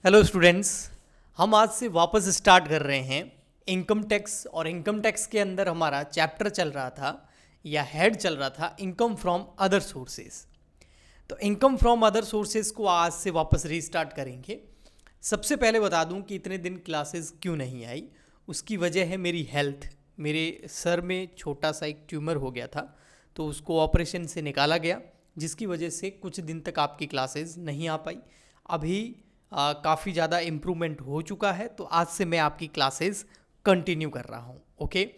Hello students, हम आज से वापस स्टार्ट कर रहे हैं इनकम टैक्स। और इनकम टैक्स के अंदर हमारा चैप्टर चल रहा था या हेड चल रहा था इनकम फ्रॉम अदर सोर्सेज। तो इनकम फ्रॉम अदर सोर्सेज को आज से वापस रीस्टार्ट करेंगे। सबसे पहले बता दूं कि इतने दिन क्लासेस क्यों नहीं आई। उसकी वजह है मेरी हेल्थ। मेरे सर में छोटा सा एक ट्यूमर हो गया था, तो उसको ऑपरेशन से निकाला गया, जिसकी वजह से कुछ दिन तक आपकी क्लासेस नहीं आ पाई। अभी काफ़ी ज़्यादा इम्प्रूवमेंट हो चुका है, तो आज से मैं आपकी क्लासेस कंटिन्यू कर रहा हूँ। ओके,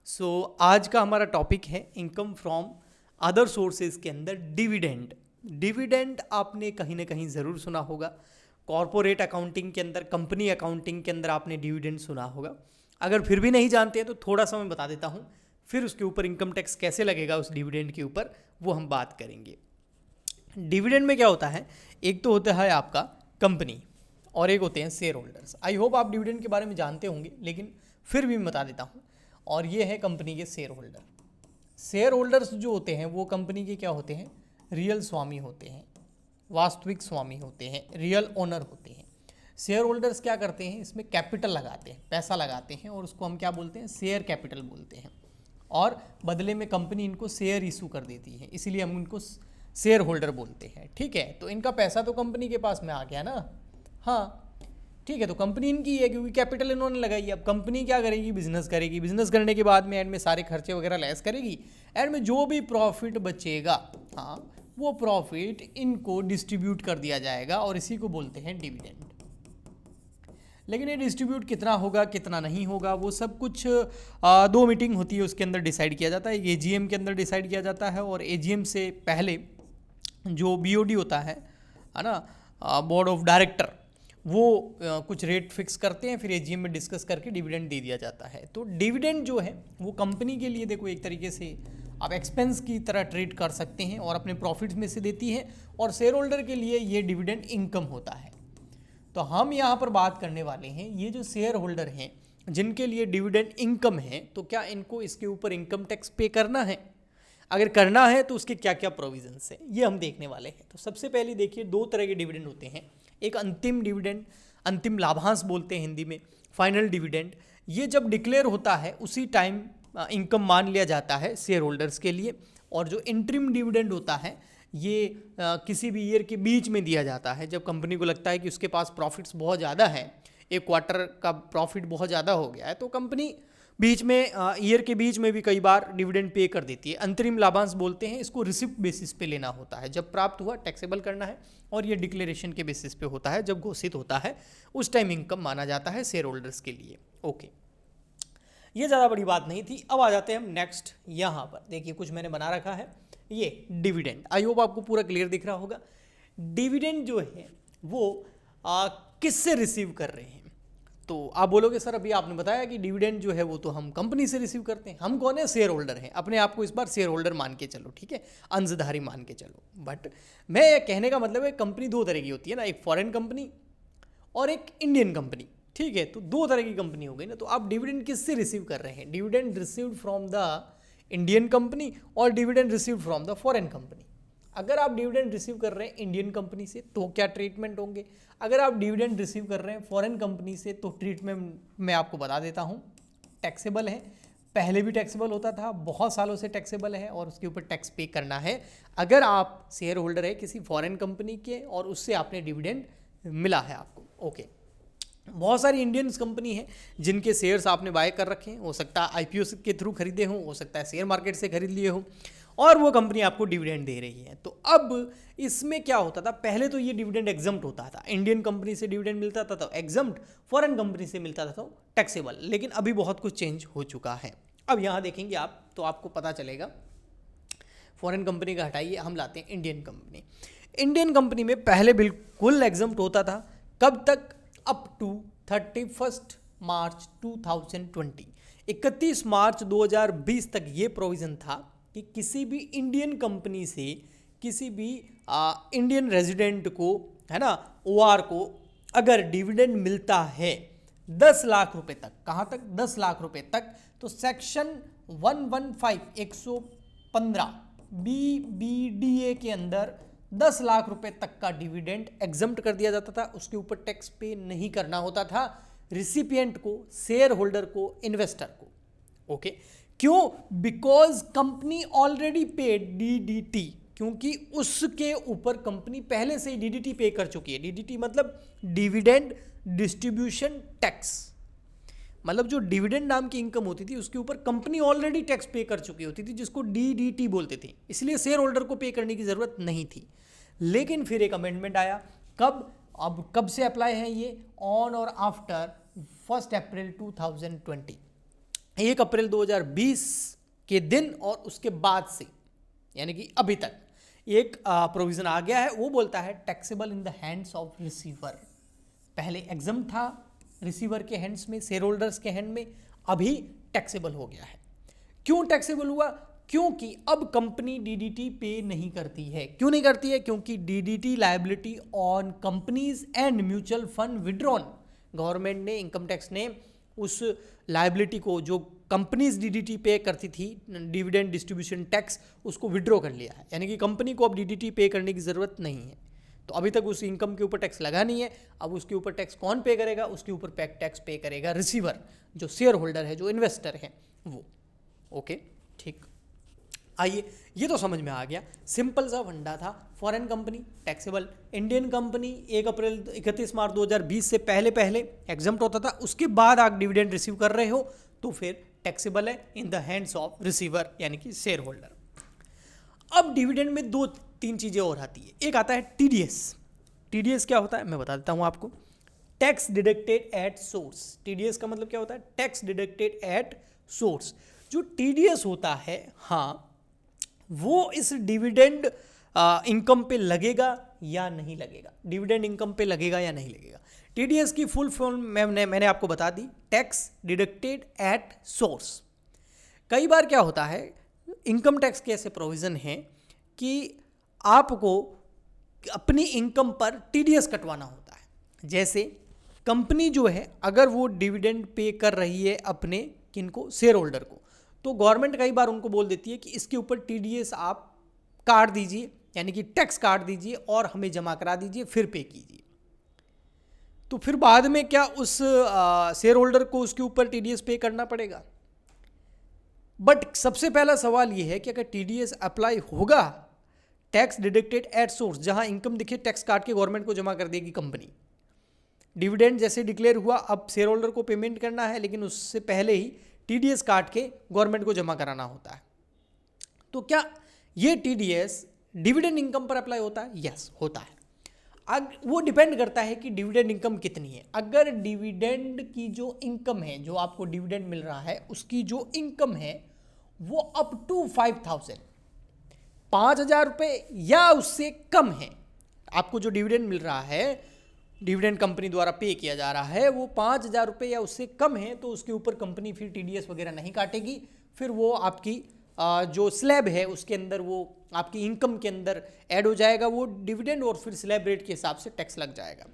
सो आज का हमारा टॉपिक है इनकम फ्रॉम अदर सोर्सेज के अंदर डिविडेंड। डिविडेंड आपने कहीं ना कहीं ज़रूर सुना होगा। कॉरपोरेट अकाउंटिंग के अंदर, कंपनी अकाउंटिंग के अंदर आपने डिविडेंड सुना होगा। अगर फिर भी नहीं जानते हैं तो थोड़ा सा मैं बता देता हूँ, फिर उसके ऊपर इनकम टैक्स कैसे लगेगा उस डिविडेंड के ऊपर वो हम बात करेंगे। डिविडेंड में क्या होता है, एक तो होता है आपका कंपनी और एक होते हैं शेयर होल्डर्स। आई होप आप डिविडेंड के बारे में जानते होंगे, लेकिन फिर भी मैं बता देता हूँ। और ये है कंपनी के शेयर होल्डर। शेयर होल्डर्स जो होते हैं वो कंपनी के क्या होते हैं, रियल स्वामी होते हैं, वास्तविक स्वामी होते हैं, रियल ओनर होते हैं। शेयर होल्डर्स क्या करते हैं, इसमें कैपिटल लगाते हैं, पैसा लगाते हैं, और उसको हम क्या बोलते हैं, शेयर कैपिटल बोलते हैं। और बदले में कंपनी इनको शेयर इशू कर देती है, इसीलिए हम उनको शेयर होल्डर बोलते हैं। ठीक है, तो इनका पैसा तो कंपनी के पास में आ गया ना। हाँ ठीक है, तो कंपनी इनकी है क्योंकि कैपिटल इन्होंने लगाई। अब कंपनी क्या करेगी, बिजनेस करेगी। बिजनेस करने के बाद में एंड में सारे खर्चे वगैरह लेस करेगी। एंड में जो भी प्रॉफिट बचेगा, हाँ, वो प्रॉफिट इनको डिस्ट्रीब्यूट कर दिया जाएगा, और इसी को बोलते हैं डिविडेंड। लेकिन ये डिस्ट्रीब्यूट कितना होगा कितना नहीं होगा वो सब कुछ दो मीटिंग होती है उसके अंदर डिसाइड किया जाता है। एजीएम के अंदर डिसाइड किया जाता है, और एजीएम से पहले जो बीओडी होता है ना, बोर्ड ऑफ डायरेक्टर, वो कुछ रेट फिक्स करते हैं, फिर एजीएम में डिस्कस करके डिविडेंड दे दिया जाता है। तो डिविडेंड जो है वो कंपनी के लिए, देखो, एक तरीके से आप एक्सपेंस की तरह ट्रीट कर सकते हैं और अपने प्रॉफिट्स में से देती है, और शेयर होल्डर के लिए ये डिविडेंड इनकम होता है। तो हम यहाँ पर बात करने वाले हैं ये जो शेयर होल्डर हैं जिनके लिए डिविडेंड इनकम है, तो क्या इनको इसके ऊपर इनकम टैक्स पे करना है? अगर करना है तो उसके क्या क्या प्रोविजंस है ये हम देखने वाले हैं। तो सबसे पहले देखिए, दो तरह के डिविडेंड होते हैं। एक अंतिम डिविडेंड, अंतिम लाभांश बोलते हैं हिंदी में, फाइनल डिविडेंड। ये जब डिक्लेयर होता है उसी टाइम इनकम मान लिया जाता है शेयर होल्डर्स के लिए। और जो इंटरिम डिविडेंड होता है ये किसी भी ईयर के बीच में दिया जाता है, जब कंपनी को लगता है कि उसके पास प्रॉफिट्स बहुत ज़्यादा है, एक क्वार्टर का प्रॉफिट बहुत ज़्यादा हो गया है, तो कंपनी बीच में ईयर के बीच में भी कई बार डिविडेंड पे कर देती है। अंतरिम लाभांश बोलते हैं इसको। रिसिप्ट बेसिस पे लेना होता है, जब प्राप्त हुआ टैक्सेबल करना है, और ये डिक्लेरेशन के बेसिस पे होता है, जब घोषित होता है उस टाइम इनकम माना जाता है शेयर होल्डर्स के लिए। ओके, ये ज़्यादा बड़ी बात नहीं थी। अब आ जाते हैं हम नेक्स्ट। यहाँ पर देखिए कुछ मैंने बना रखा है, ये डिविडेंड। आई होप आपको पूरा क्लियर दिख रहा होगा। डिविडेंड जो है वो किससे रिसीव कर रहे हैं? तो आप बोलोगे सर अभी आपने बताया कि डिविडेंड जो है वो तो हम कंपनी से रिसीव करते हैं। हम कौन है? शेयर होल्डर हैं। अपने आप को इस बार शेयर होल्डर मान के चलो, ठीक है, अंशधारी मान के चलो। बट मैं कहने का मतलब है, कंपनी दो तरह की होती है ना, एक फॉरेन कंपनी और एक इंडियन कंपनी। ठीक है, तो दो तरह की कंपनी हो गई ना। तो आप डिविडेंड किससे रिसीव कर रहे हैं? Dividend received from the Indian company और dividend received from the foreign company. अगर आप डिविडेंड रिसीव कर रहे हैं इंडियन कंपनी से तो क्या ट्रीटमेंट होंगे? अगर आप डिविडेंड रिसीव कर रहे हैं फॉरेन कंपनी से तो ट्रीटमेंट मैं आपको बता देता हूं, टैक्सेबल है। पहले भी टैक्सेबल होता था, बहुत सालों से टैक्सेबल है, और उसके ऊपर टैक्स पे करना है अगर आप शेयर होल्डर है किसी फॉरेन कंपनी के और उससे आपने डिविडेंड मिला है आपको। ओके, बहुत सारी इंडियन कंपनी है जिनके शेयर्स आपने बाय कर रखे हैं। हो सकता है आईपीओ के थ्रू खरीदे हों, हो सकता है शेयर मार्केट से खरीद लिए हों, और वो कंपनी आपको डिविडेंड दे रही है। तो अब इसमें क्या होता था, पहले तो ये डिविडेंड एग्जम्प्ट होता था। इंडियन कंपनी से डिविडेंड मिलता था तो एग्जम्प्ट, फॉरेन कंपनी से मिलता था तो टैक्सेबल। लेकिन अभी बहुत कुछ चेंज हो चुका है। अब यहाँ देखेंगे आप तो आपको पता चलेगा। फॉरेन कंपनी का हटाइए, हम लाते हैं इंडियन कंपनी। इंडियन कंपनी में पहले बिल्कुल एग्जम्प्ट होता था। कब तक? अप टू 31 मार्च 2020, 31 मार्च 2020 तक ये प्रोविज़न था कि किसी भी इंडियन कंपनी से किसी भी इंडियन रेजिडेंट को, है ना, ओआर को, अगर डिविडेंड मिलता है 10 लाख रुपए तक, कहाँ तक? 10 लाख रुपए तक, तो सेक्शन 115 BBDA के अंदर 10 लाख रुपए तक का डिविडेंड एग्जम्प्ट कर दिया जाता था, उसके ऊपर टैक्स पे नहीं करना होता था रिसिपिएंट को, शेयर होल्डर को, इन्वेस्टर को। ओके, क्यों? Because company already paid DDT, क्योंकि उसके ऊपर कंपनी पहले से ही डीडीटी पे कर चुकी है। डीडीटी मतलब डिविडेंड डिस्ट्रीब्यूशन टैक्स, मतलब जो डिविडेंड नाम की इनकम होती थी उसके ऊपर कंपनी ऑलरेडी टैक्स पे कर चुकी होती थी, जिसको डीडीटी बोलते थे, इसलिए शेयर होल्डर को पे करने की जरूरत नहीं थी। लेकिन फिर एक अमेंडमेंट आया, कब? अब कब से अप्लाई है ये? ऑन और आफ्टर 1 अप्रैल 2020, 1 अप्रैल 2020 के दिन और उसके बाद से, यानी कि अभी तक एक प्रोविजन आ गया है, वो बोलता है taxable in the hands of receiver. पहले एग्जम था रिसीवर के हैंड्स में, शेयर होल्डर्स के हैंड में, अभी टैक्सेबल हो गया है। क्यों टैक्सेबल हुआ? क्योंकि अब कंपनी डीडीटी पे नहीं करती है। क्यों नहीं करती है? क्योंकि DDT liability on companies and mutual fund withdrawn, government ने, इनकम टैक्स ने उस लायबिलिटी को, जो कंपनीज डीडीटी पे करती थी, डिविडेंड डिस्ट्रीब्यूशन टैक्स, उसको विड्रॉ कर लिया है, यानी कि कंपनी को अब डीडीटी पे करने की जरूरत नहीं है। तो अभी तक उस इनकम के ऊपर टैक्स लगा नहीं है, अब उसके ऊपर टैक्स कौन पे करेगा? उसके ऊपर टैक्स पे करेगा रिसीवर, जो शेयर होल्डर है, जो इन्वेस्टर है वो। ओके, ठीक, आइए, ये तो समझ में आ गया, सिंपल सा फंडा था। Foreign company taxable, Indian company 31 मार्च 2020 से पहले पहले एग्जम्प्ट होता था, उसके बाद आप डिविडेंड रिसीव कर रहे हो तो फिर टैक्सेबल है in the hands of receiver, यानी कि शेयर होल्डर। अब डिविडेंड में 2-3 चीज़ें और आती है। एक आता है टीडीएस। टीडीएस क्या होता है मैं बता देता हूँ आपको, tax deducted at source. TDS का मतलब क्या होता है? Tax deducted at source. जो टीडीएस होता है, हाँ, वो इस डिविडेंड इनकम पे लगेगा या नहीं लगेगा, डिविडेंड इनकम पे लगेगा या नहीं लगेगा। टीडीएस की फुल फॉर्म मैंने आपको बता दी, टैक्स डिडक्टेड एट सोर्स। कई बार क्या होता है, इनकम टैक्स के ऐसे प्रोविज़न हैं कि आपको अपनी इनकम पर टीडीएस कटवाना होता है। जैसे कंपनी जो है, अगर वो डिविडेंड पे कर रही है अपने किनको, शेयर होल्डर को, तो गवर्नमेंट कई बार उनको बोल देती है कि इसके ऊपर टीडीएस आप काट दीजिए, यानी कि टैक्स काट दीजिए और हमें जमा करा दीजिए, फिर पे कीजिए। तो फिर बाद में क्या उस शेयर होल्डर को उसके ऊपर टीडीएस पे करना पड़ेगा? बट सबसे पहला सवाल यह है कि अगर टीडीएस अप्लाई होगा, टैक्स डिडक्टेड एट सोर्स, जहां इनकम दिखे टैक्स काट के गवर्नमेंट को जमा कर देगी कंपनी। डिविडेंड जैसे डिक्लेयर हुआ, अब शेयर होल्डर को पेमेंट करना है, लेकिन उससे पहले ही टीडीएस काट के गवर्नमेंट को जमा कराना होता है। तो क्या ये टीडीएस डिविडेंड इनकम पर अप्लाई होता है? यस, होता है। वो डिपेंड करता है कि डिविडेंड इनकम कितनी है। अगर डिविडेंड की जो इनकम है, जो आपको डिविडेंड मिल रहा है, उसकी जो इनकम है वो अप टू 5,000 रुपये या उससे कम है, आपको जो डिविडेंड मिल रहा है, डिविडेंड कंपनी द्वारा पे किया जा रहा है, वो 5,000 रुपये या उससे कम है, तो उसके ऊपर कंपनी फिर टीडीएस वगैरह नहीं काटेगी। फिर वो आपकी जो स्लैब है उसके अंदर, वो आपकी इनकम के अंदर ऐड हो जाएगा वो डिविडेंड, और फिर स्लैब रेट के हिसाब से टैक्स लग जाएगा।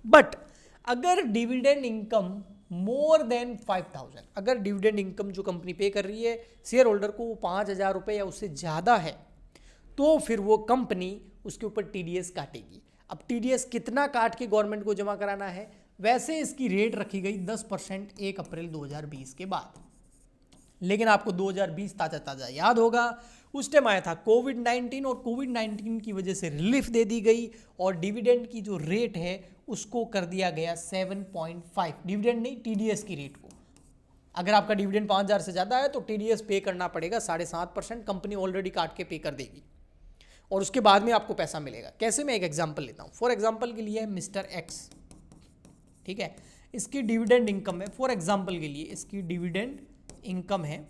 बट अगर डिविडेंड इनकम मोर देन 5,000, अगर डिविडेंड इनकम जो कंपनी पे कर रही है शेयर होल्डर को वो 5,000 रुपये या उससे ज़्यादा है, तो फिर वो कंपनी उसके ऊपर टीडीएस काटेगी। अब टीडीएस कितना काट के गवर्नमेंट को जमा कराना है? वैसे इसकी रेट रखी गई 10% 1 अप्रैल 2020 के बाद। लेकिन आपको 2020 ताज़ा याद होगा, उस टाइम आया था कोविड-19, और कोविड-19 की वजह से रिलीफ दे दी गई और डिविडेंड की जो रेट है उसको कर दिया गया 7.5, डिविडेंड नहीं, टीडीएस की रेट को। अगर आपका डिविडेंड 5,000 से ज़्यादा है तो टीडीएस पे करना पड़ेगा 7.5%, कंपनी ऑलरेडी काट के पे कर देगी और उसके बाद में आपको पैसा मिलेगा। कैसे? मैं एक एग्जांपल लेता हूँ। फॉर एग्जांपल के लिए मिस्टर एक्स, ठीक है, इसकी डिविडेंड इनकम है, फॉर एग्जांपल के लिए इसकी डिविडेंड इनकम है,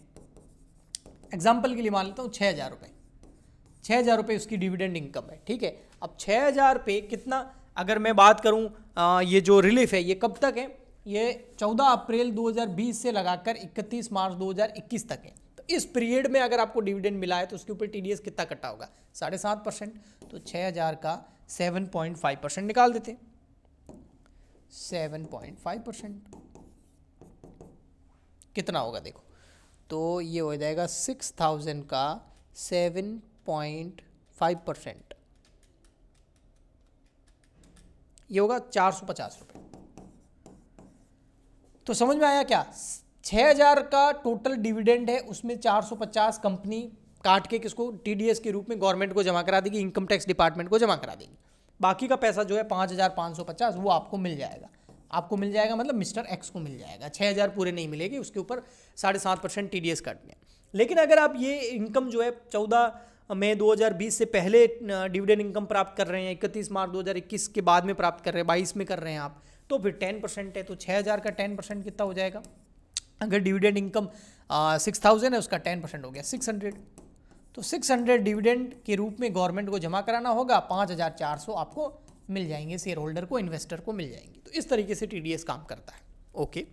एग्जांपल के लिए मान लेता हूँ 6,000 रुपये, 6,000 रुपये उसकी डिविडेंड इनकम है, ठीक है। अब 6,000 पे कितना, अगर मैं बात करूँ ये जो रिलीफ है ये कब तक है? ये 14 अप्रैल 2020 से लगाकर 31 मार्च 2021 तक है। तो इस पीरियड में अगर आपको डिविडेंड मिला है तो उसके ऊपर टीडीएस कितना कटा होगा? 7.5%। तो 6,000 का 7.5% निकाल देते, 7.5% कितना होगा देखो, तो ये हो जाएगा 6,000 का 7.5%, ये होगा 450 रुपये। तो समझ में आया क्या? 6000 का टोटल डिविडेंड है, उसमें 450 कंपनी काट के किसको, टीडीएस के रूप में गवर्नमेंट को जमा करा देगी, इनकम टैक्स डिपार्टमेंट को जमा करा देगी। बाकी का पैसा जो है 5550 वो आपको मिल जाएगा। आपको मिल जाएगा मतलब मिस्टर एक्स को मिल जाएगा। 6000 पूरे नहीं मिलेगी, उसके ऊपर 7.5% टीडीएस काटने। लेकिन अगर आप ये इनकम जो है 14 मई 2020 से पहले डिविडेंड इनकम प्राप्त कर रहे हैं, 31 मार्च 2021 के बाद में प्राप्त कर रहे हैं, 22 में कर रहे हैं आप, तो फिर 10% है। तो 6000 का 10% कितना हो जाएगा? अगर डिविडेंड इनकम 6000 है, उसका 10% हो गया 600। तो 600 डिविडेंड के रूप में गवर्नमेंट को जमा कराना होगा, 5400 आपको मिल जाएंगे, शेयर होल्डर को, इन्वेस्टर को मिल जाएंगे। तो इस तरीके से टीडीएस काम करता है। Okay,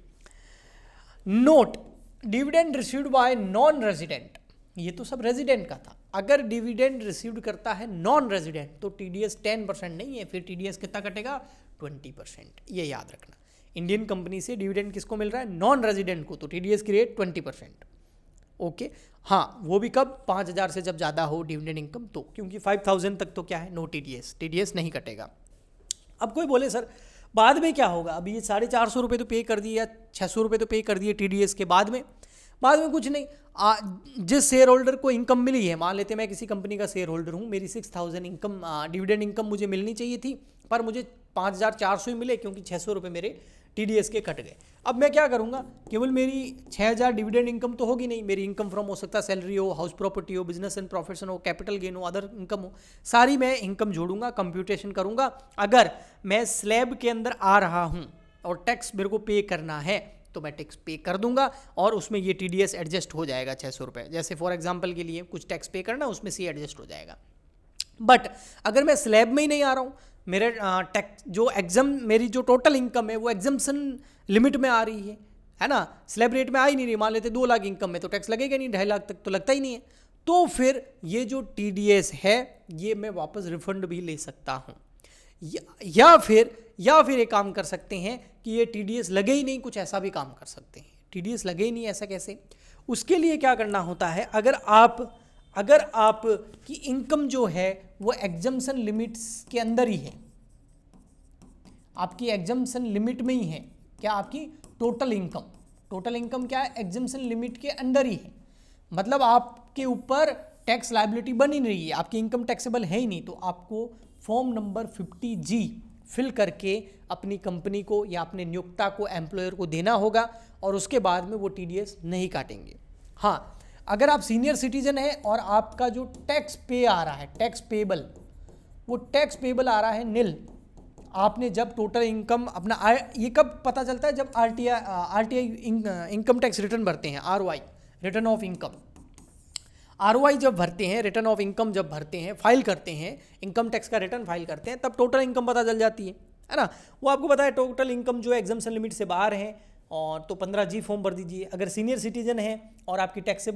note, dividend received by non resident, ये तो सब रेजिडेंट का था। अगर डिविडेंड रिसीव्ड करता है नॉन रेजिडेंट तो टीडीएस 10% नहीं है, फिर टीडीएस कितना कटेगा? 20%। ये याद रखना, इंडियन कंपनी से डिविडेंड किसको मिल रहा है? नॉन रेजिडेंट को, तो टीडीएस की रेट 20%। ओके, हाँ, वो भी कब? 5000 से जब ज़्यादा हो डिविडेंड इनकम तो, क्योंकि 5000 तक तो क्या है? नो टीडीएस, टीडीएस नहीं कटेगा। अब कोई बोले सर बाद में क्या होगा? अभी ये 450 रुपये तो पे कर दिए या 600 रुपये तो पे कर दिए टीडीएस के, बाद में कुछ नहीं। जिस शेयर होल्डर को इनकम मिली है, मान लेते मैं किसी कंपनी का शेयर होल्डर हूँ, मेरी 6000 इनकम डिविडेंड इनकम मुझे मिलनी चाहिए थी, पर मुझे 5400 ही मिले क्योंकि 600 रुपये मेरे टीडीएस के कट गए। अब मैं क्या करूँगा? केवल मेरी 6000 डिविडेंड इनकम तो होगी नहीं, मेरी इनकम फ्रॉम हो सकता है सैलरी हो, हाउस प्रॉपर्टी हो, बिजनेस एंड प्रोफेशन हो, कैपिटल गेन हो, अदर इनकम हो, सारी मैं इनकम जोड़ूंगा, कंप्यूटेशन करूँगा। अगर मैं स्लैब के अंदर आ रहा हूँ और टैक्स मेरे को पे करना है तो मैं टैक्स पे कर दूंगा और उसमें ये टीडीएस एडजस्ट हो जाएगा 600 रुपये। जैसे फॉर एग्जांपल के लिए कुछ टैक्स पे करना, उसमें से एडजस्ट हो जाएगा। बट अगर मैं स्लैब में ही नहीं आ रहा हूँ, मेरे टैक्स जो मेरी जो टोटल इनकम है वो एग्जम्पशन लिमिट में आ रही है ना, स्लैब रेट में आ ही नहीं रही, मान लेते 2 लाख इनकम में तो टैक्स लगेगा नहीं, 2.5 लाख तक तो लगता ही नहीं है, तो फिर ये जो टीडीएस है ये मैं वापस रिफंड भी ले सकता हूँ। या फिर एक काम कर सकते हैं कि ये टीडीएस लगे ही नहीं, कुछ ऐसा भी काम कर सकते हैं। टीडीएस लगे ही नहीं, ऐसा कैसे? उसके लिए क्या करना होता है, अगर आप की इनकम जो है वो एग्जम्पशन लिमिट्स के अंदर ही है, आपकी एग्जम्पशन लिमिट में ही है, क्या आपकी टोटल इनकम क्या है? एग्जम्पशन लिमिट के अंदर ही है, मतलब आपके ऊपर टैक्स लायबिलिटी बन ही नहीं रही है, आपकी इनकम टैक्सेबल है ही नहीं, तो आपको फॉर्म नंबर 50G फिल करके अपनी कंपनी को या अपने नियोक्ता को, एम्प्लॉयर को देना होगा और उसके बाद में वो टीडीएस नहीं काटेंगे। हाँ, अगर आप सीनियर सिटीजन है और आपका जो टैक्स पे आ रहा है, टैक्स पेबल, वो टैक्स पेबल आ रहा है निल, आपने जब टोटल इनकम अपना ये कब पता चलता है? जब आरटीआई इनकम टैक्स रिटर्न भरते हैं, ROI return of income, ROI जब भरते हैं, रिटर्न ऑफ इनकम जब भरते हैं, फाइल करते हैं, इनकम टैक्स का रिटर्न फाइल करते हैं, तब टोटल इनकम पता चल जाती है ना। वो आपको पता है टोटल इनकम जो है एग्जम्पशन लिमिट से बाहर है, और तो 15G फॉर्म भर दीजिए। अगर सीनियर सिटीजन है और आपकी टैक्स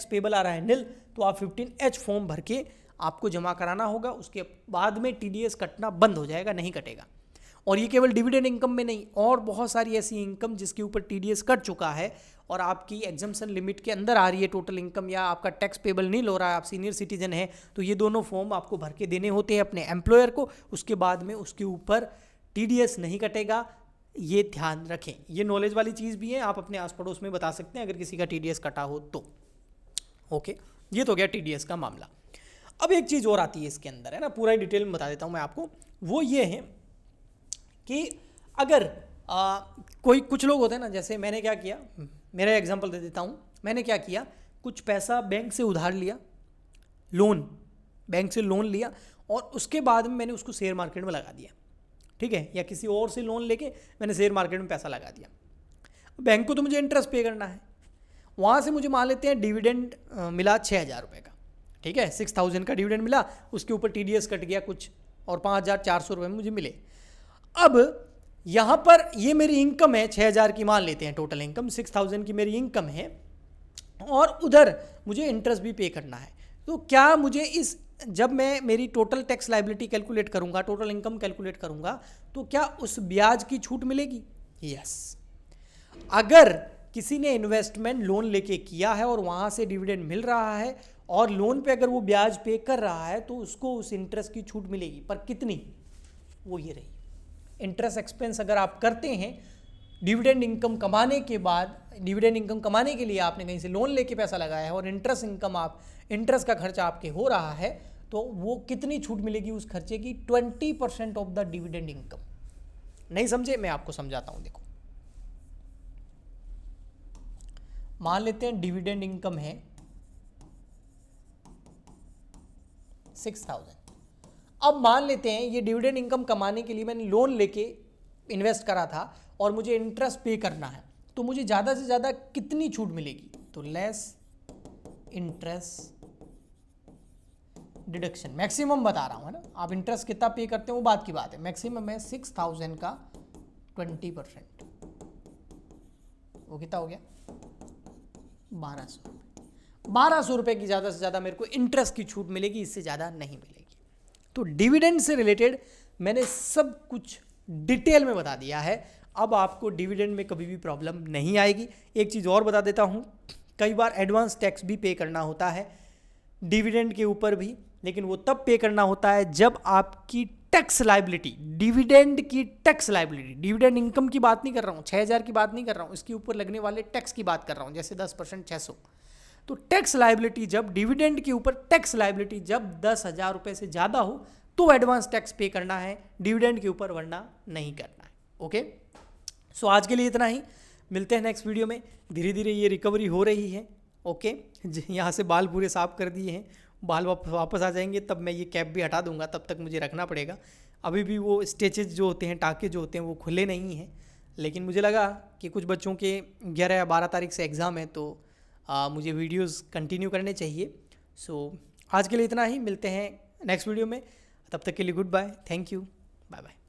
पेबल आ रहा है निल, तो आप 15H फॉर्म भर के आपको जमा कराना होगा, उसके बाद में टीडीएस कटना बंद हो जाएगा, नहीं कटेगा। और ये केवल डिविडेंड इनकम में नहीं, और बहुत सारी ऐसी इनकम जिसके ऊपर टीडीएस कट चुका है और आपकी एग्जम्पशन लिमिट के अंदर आ रही है टोटल इनकम, या आपका टैक्स पेबल नहीं हो रहा है, आप सीनियर सिटीजन है, तो ये दोनों फॉर्म आपको भर के देने होते हैं अपने एम्प्लॉयर को, उसके बाद में उसके ऊपर टीडीएस नहीं कटेगा। ये ध्यान रखें, ये नॉलेज वाली चीज़ भी है, आप अपने आस पड़ोस में बता सकते हैं अगर किसी का टीडीएस कटा हो तो। ओके, ये तो गया टीडीएस का मामला। अब एक चीज़ और आती है इसके अंदर, है ना, पूरा डिटेल में बता देता हूँ मैं आपको। वो ये है कि अगर कुछ लोग होते हैं ना, जैसे मैंने क्या किया, मेरा एग्जांपल दे देता हूँ। मैंने क्या किया, कुछ पैसा बैंक से उधार लिया, बैंक से लोन लिया, और उसके बाद में मैंने उसको शेयर मार्केट में लगा दिया, ठीक है, या किसी और से लोन लेके मैंने शेयर मार्केट में पैसा लगा दिया। बैंक को तो मुझे इंटरेस्ट पे करना है, वहाँ से मुझे मान लेते हैं डिविडेंड मिला 6000 रुपये का, ठीक है, 6000 का डिविडेंड मिला, उसके ऊपर टीडीएस कट गया कुछ, और 5400 रुपये मुझे मिले। अब यहाँ पर ये मेरी इनकम है 6000 की, मान लेते हैं टोटल इनकम 6000 की मेरी इनकम है, और उधर मुझे इंटरेस्ट भी पे करना है। तो क्या मुझे जब मैं मेरी टोटल टैक्स लायबिलिटी कैलकुलेट करूँगा, टोटल इनकम कैलकुलेट करूँगा, तो क्या उस ब्याज की छूट मिलेगी? यस। अगर किसी ने इन्वेस्टमेंट लोन लेके किया है और वहाँ से डिविडेंड मिल रहा है, और लोन पे अगर वो ब्याज पे कर रहा है, तो उसको उस इंटरेस्ट की छूट मिलेगी, पर कितनी? वो ये रही इंटरेस्ट एक्सपेंस अगर आप करते हैं डिविडेंड इनकम कमाने के बाद, डिविडेंड इनकम कमाने के लिए आपने कहीं से लोन लेके पैसा लगाया है और इंटरेस्ट का खर्चा आपके हो रहा है, तो वो कितनी छूट मिलेगी उस खर्चे की? 20% ऑफ द डिविडेंड इनकम। नहीं समझे? मैं आपको समझाता हूं। देखो, मान लेते हैं डिविडेंड इनकम है 6000। अब मान लेते हैं ये डिविडेंड इनकम कमाने के लिए मैंने लोन लेके इन्वेस्ट करा था और मुझे इंटरेस्ट पे करना है, तो मुझे ज़्यादा से ज़्यादा कितनी छूट मिलेगी? तो लेस इंटरेस्ट डिडक्शन, मैक्सिमम बता रहा हूँ, है ना। आप इंटरेस्ट कितना पे करते हैं वो बात की बात है, मैक्सिमम है 6000 का 20%, वो कितना हो गया? 1200 रुपये। 1200 रुपये की ज़्यादा से ज़्यादा मेरे को इंटरेस्ट की छूट मिलेगी, इससे ज़्यादा नहीं मिलेगी। तो डिविडेंड से रिलेटेड मैंने सब कुछ डिटेल में बता दिया है। अब आपको डिविडेंड में कभी भी प्रॉब्लम नहीं आएगी। एक चीज़ और बता देता हूँ, कई बार एडवांस टैक्स भी पे करना होता है डिविडेंड के ऊपर भी, लेकिन वो तब पे करना होता है जब आपकी टैक्स लायबिलिटी, डिविडेंड की टैक्स लायबिलिटी, डिविडेंड इनकम की बात नहीं कर रहा हूँ, 6000 की बात नहीं कर रहा हूँ, इसके ऊपर लगने वाले टैक्स की बात कर रहा हूँ, जैसे 10% 600। तो टैक्स लायबिलिटी जब, डिविडेंड के ऊपर टैक्स लायबिलिटी जब 10,000 रुपये से ज़्यादा हो तो एडवांस टैक्स पे करना है, डिविडेंड के ऊपर वरना नहीं करना है। ओके, सो आज के लिए इतना ही, मिलते हैं नेक्स्ट वीडियो में। धीरे धीरे ये रिकवरी हो रही है। ओके, यहाँ से बाल पूरे साफ कर दिए हैं, बाल वापस आ जाएंगे, तब मैं ये कैप भी हटा दूंगा, तब तक मुझे रखना पड़ेगा। अभी भी वो स्टेचेज जो होते हैं, टाँके जो होते हैं वो खुले नहीं हैं, लेकिन मुझे लगा कि कुछ बच्चों के 11 या 12 तारीख से एग्ज़ाम है, तो मुझे वीडियोस कंटिन्यू करने चाहिए। सो आज के लिए इतना ही, मिलते हैं नेक्स्ट वीडियो में, तब तक के लिए good bye, thank you, bye bye.